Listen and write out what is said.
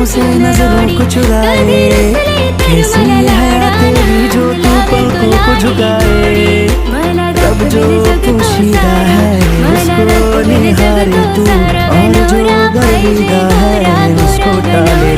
आंखों से नजरों को चुराए। कैसी है तेरी जो तू पलकों को झुकाए। तब जो पोशीदा है उसको निहारे तू, और जो गर्विदा है उसको टाले।